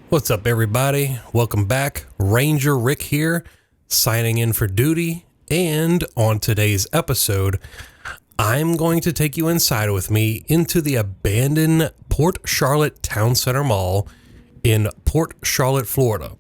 What's up, everybody? Welcome back. Ranger Rick here, signing in for duty. And on today's episode, I'm going to take you inside with me into the abandoned Port Charlotte Town Center Mall in Port Charlotte, Florida.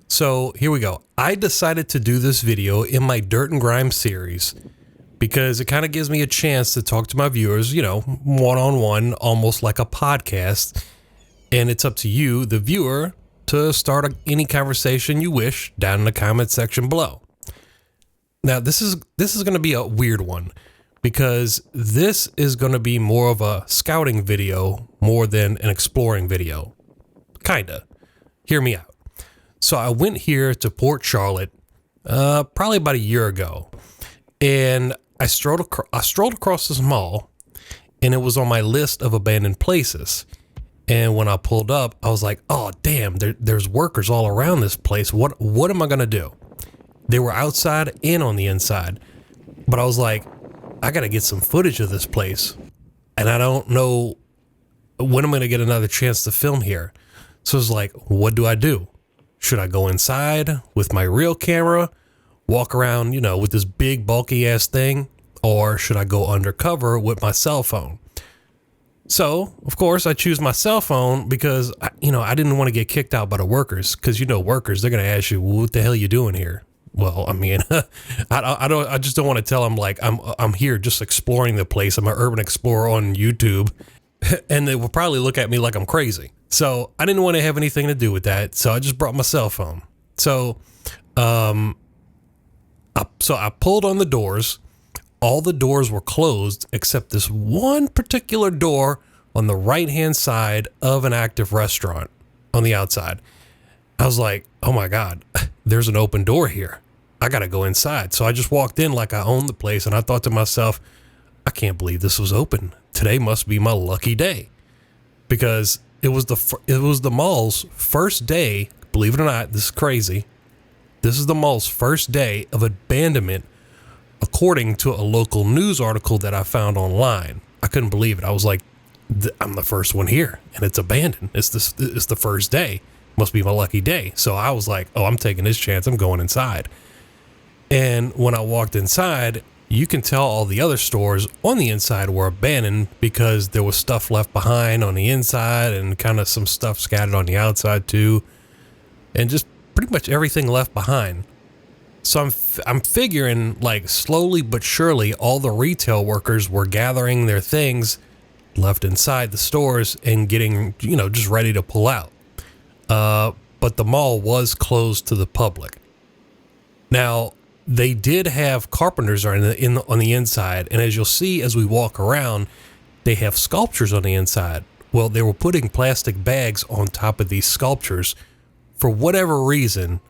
So here we go. I decided to do this video in my Dirt and Grime series because it kind of gives me a chance to talk to my viewers, one-on-one, almost like a podcast. And it's up to you, the viewer, to start any conversation you wish down in the comment section below. Now, this is going to be a weird one because this is going to be more of a scouting video more than an exploring video. Kinda. Hear me out. So I went here to Port Charlotte probably about a year ago, and I strolled across this mall, and it was on my list of abandoned places. And when I pulled up, I was like, oh, damn, there's workers all around this place. What am I going to do? They were outside and on the inside. But I was like, I got to get some footage of this place. And I don't know when I'm going to get another chance to film here. So I was like, what do I do? Should I go inside with my real camera, walk around, with this big bulky ass thing? Or should I go undercover with my cell phone? So, of course, I choose my cell phone because, I didn't want to get kicked out by the workers because, workers, they're going to ask you, what the hell are you doing here? Well, I mean, I just don't want to tell them like I'm here just exploring the place. I'm an urban explorer on YouTube, and they will probably look at me like I'm crazy. So I didn't want to have anything to do with that. So I just brought my cell phone. So, I pulled on the doors. All the doors were closed except this one particular door on the right-hand side of an active restaurant on the outside. I was like, oh my God, there's an open door here. I got to go inside. So I just walked in like I owned the place, and I thought to myself, I can't believe this was open. Today must be my lucky day, because it was the mall's first day. Believe it or not, this is crazy. This is the mall's first day of abandonment, according to a local news article that I found online. I couldn't believe it. I was like, I'm the first one here, and it's abandoned. It's the first day. Must be my lucky day. So I was like, oh, I'm taking this chance. I'm going inside. And when I walked inside, you can tell all the other stores on the inside were abandoned because there was stuff left behind on the inside and kind of some stuff scattered on the outside too. And just pretty much everything left behind. So I'm figuring like slowly but surely all the retail workers were gathering their things left inside the stores and getting, just ready to pull out. But the mall was closed to the public. Now, they did have carpenters on the inside, and as you'll see as we walk around, they have sculptures on the inside. Well, they were putting plastic bags on top of these sculptures for whatever reason.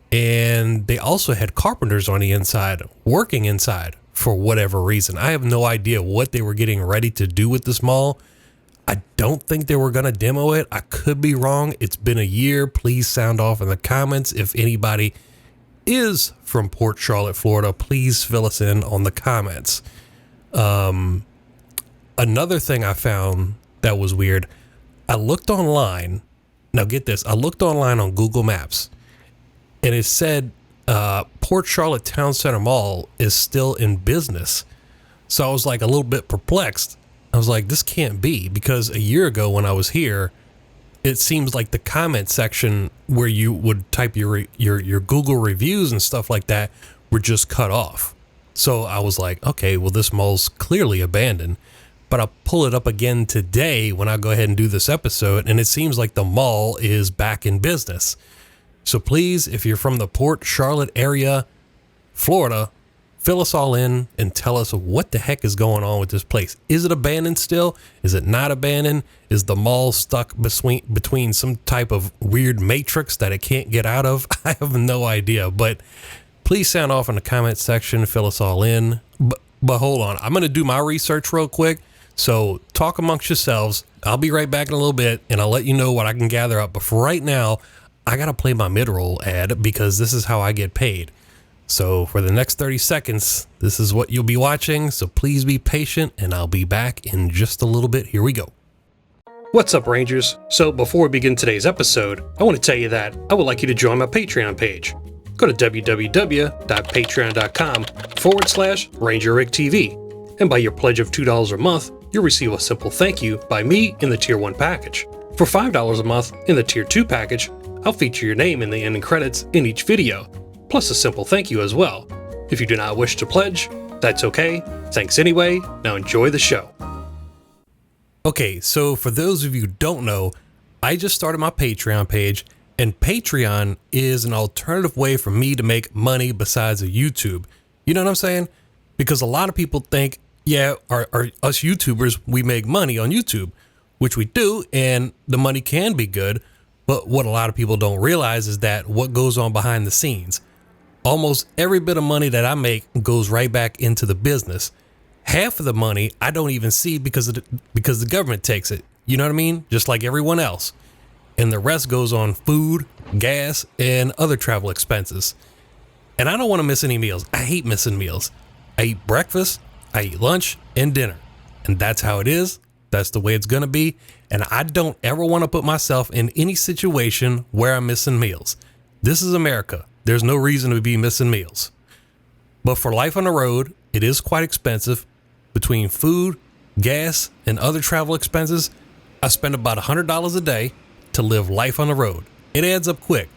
And they also had carpenters on the inside working inside for whatever reason. I have no idea what they were getting ready to do with this mall. I don't think they were going to demo it. I could be wrong. It's been a year. Please sound off in the comments. If anybody is from Port Charlotte, Florida, please fill us in on the comments. Another thing I found that was weird. I looked online. Now get this. I looked online on Google Maps. And it said Port Charlotte Town Center Mall is still in business. So I was like a little bit perplexed. I was like, this can't be, because a year ago when I was here, it seems like the comment section where you would type your Google reviews and stuff like that were just cut off. So I was like, okay, well, this mall's clearly abandoned. But I'll pull it up again today when I go ahead and do this episode, and it seems like the mall is back in business. So please, if you're from the Port Charlotte area, Florida, fill us all in and tell us what the heck is going on with this place. Is it abandoned still? Is it not abandoned? Is the mall stuck between some type of weird matrix that it can't get out of? I have no idea, but please sound off in the comment section. Fill us all in. But hold on. I'm going to do my research real quick. So talk amongst yourselves. I'll be right back in a little bit, and I'll let you know what I can gather up. But for right now, I got to play my mid-roll ad because this is how I get paid. So for the next 30 seconds, this is what you'll be watching. So please be patient, and I'll be back in just a little bit. Here we go. What's up, Rangers? So before we begin today's episode, I want to tell you that I would like you to join my Patreon page. Go to www.patreon.com/RangerRickTV, and by your pledge of $2 a month, you'll receive a simple thank you by me in the Tier 1 package. For $5 a month in the Tier 2 package, I'll feature your name in the ending credits in each video, plus a simple thank you as well. If you do not wish to pledge, that's okay. Thanks anyway. Now enjoy the show. Okay, so for those of you who don't know, I just started my Patreon page, and Patreon is an alternative way for me to make money besides of YouTube. You know what I'm saying? Because a lot of people think, yeah, us YouTubers, we make money on YouTube, which we do, and the money can be good. But what a lot of people don't realize is that what goes on behind the scenes. Almost every bit of money that I make goes right back into the business. Half of the money I don't even see because the government takes it. You know what I mean? Just like everyone else. And the rest goes on food, gas, and other travel expenses. And I don't want to miss any meals. I hate missing meals. I eat breakfast, I eat lunch, and dinner. And that's how it is. That's the way it's going to be. And I don't ever want to put myself in any situation where I'm missing meals. This is America. There's no reason to be missing meals. But for life on the road, it is quite expensive. Between food, gas, and other travel expenses, I spend about $100 a day to live life on the road. It adds up quick,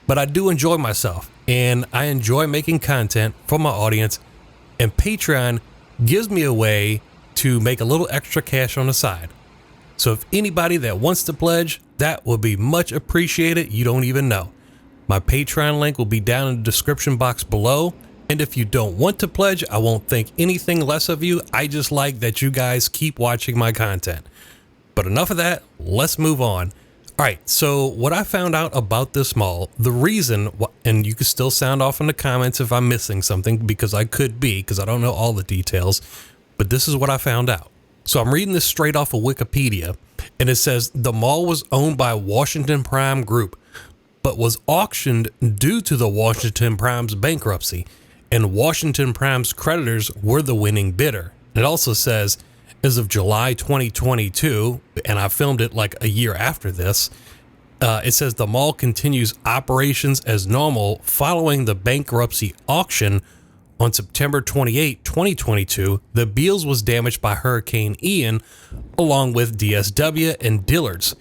but I do enjoy myself, and I enjoy making content for my audience, and Patreon gives me a way to make a little extra cash on the side. So if anybody that wants to pledge, that would be much appreciated. You don't even know. My Patreon link will be down in the description box below. And if you don't want to pledge, I won't think anything less of you. I just like that you guys keep watching my content. But enough of that, let's move on. All right, so what I found out about this mall, the reason, and you can still sound off in the comments if I'm missing something, because I could be, because I don't know all the details, but this is what I found out. So I'm reading this straight off of Wikipedia, and it says the mall was owned by Washington Prime Group, but was auctioned due to the Washington Prime's bankruptcy. And Washington Prime's creditors were the winning bidder. It also says, as of July 2022, and I filmed it like a year after this, it says the mall continues operations as normal following the bankruptcy auction on September 28, 2022. The Beals was damaged by Hurricane Ian, along with DSW and Dillard's.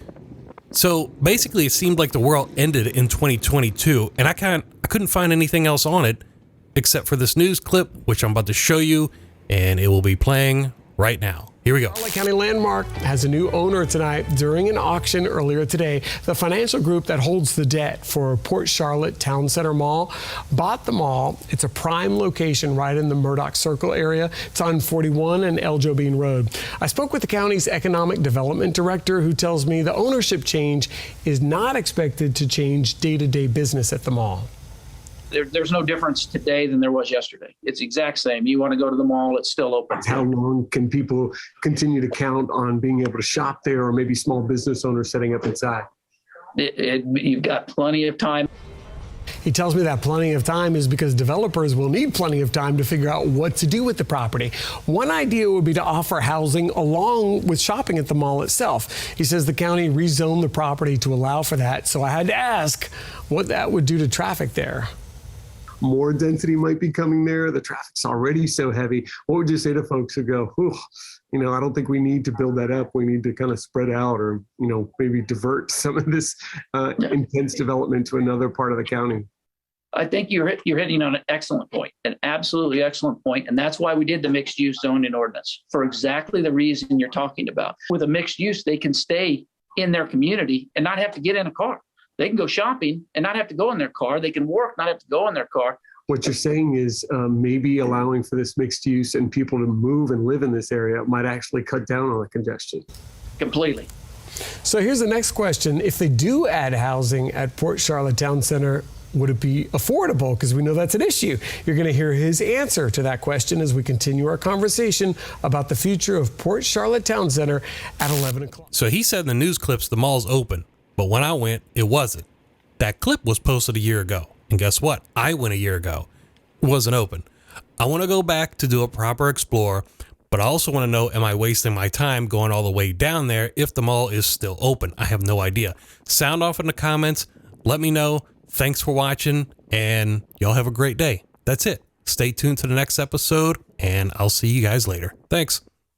So basically, it seemed like the world ended in 2022, and I couldn't find anything else on it, except for this news clip, which I'm about to show you, and it will be playing right now. Here we go. Charlotte County Landmark has a new owner tonight. During an auction earlier today, the financial group that holds the debt for Port Charlotte Town Center Mall bought the mall. It's a prime location right in the Murdoch Circle area. It's on 41 and El Jobin Road. I spoke with the county's economic development director, who tells me the ownership change is not expected to change day-to-day business at the mall. There's no difference today than there was yesterday. It's the exact same. You want to go to the mall, it's still open. How long can people continue to count on being able to shop there, or maybe small business owners setting up inside? You've got plenty of time. He tells me that plenty of time is because developers will need plenty of time to figure out what to do with the property. One idea would be to offer housing along with shopping at the mall itself. He says the county rezoned the property to allow for that, so I had to ask what that would do to traffic there. More density might be coming there. The traffic's already so heavy. What would you say to folks who go, I don't think we need to build that up. We need to kind of spread out, or, maybe divert some of this intense development to another part of the county? I think you're hitting on an excellent point, an absolutely excellent point. And that's why we did the mixed use zoning ordinance, for exactly the reason you're talking about. With a mixed use, they can stay in their community and not have to get in a car. They can go shopping and not have to go in their car. They can work, not have to go in their car. What you're saying is maybe allowing for this mixed use and people to move and live in this area might actually cut down on the congestion. Completely. So here's the next question. If they do add housing at Port Charlotte Town Center, would it be affordable? Because we know that's an issue. You're going to hear his answer to that question as we continue our conversation about the future of Port Charlotte Town Center at 11 o'clock. So he said in the news clips the mall's open, but when I went, it wasn't. That clip was posted a year ago. And guess what? I went a year ago. It wasn't open. I want to go back to do a proper explore, But I also want to know, am I wasting my time going all the way down there if the mall is still open? I have no idea. Sound off in the comments. Let me know. Thanks for watching, and y'all have a great day. That's it. Stay tuned to the next episode, and I'll see you guys later. Thanks.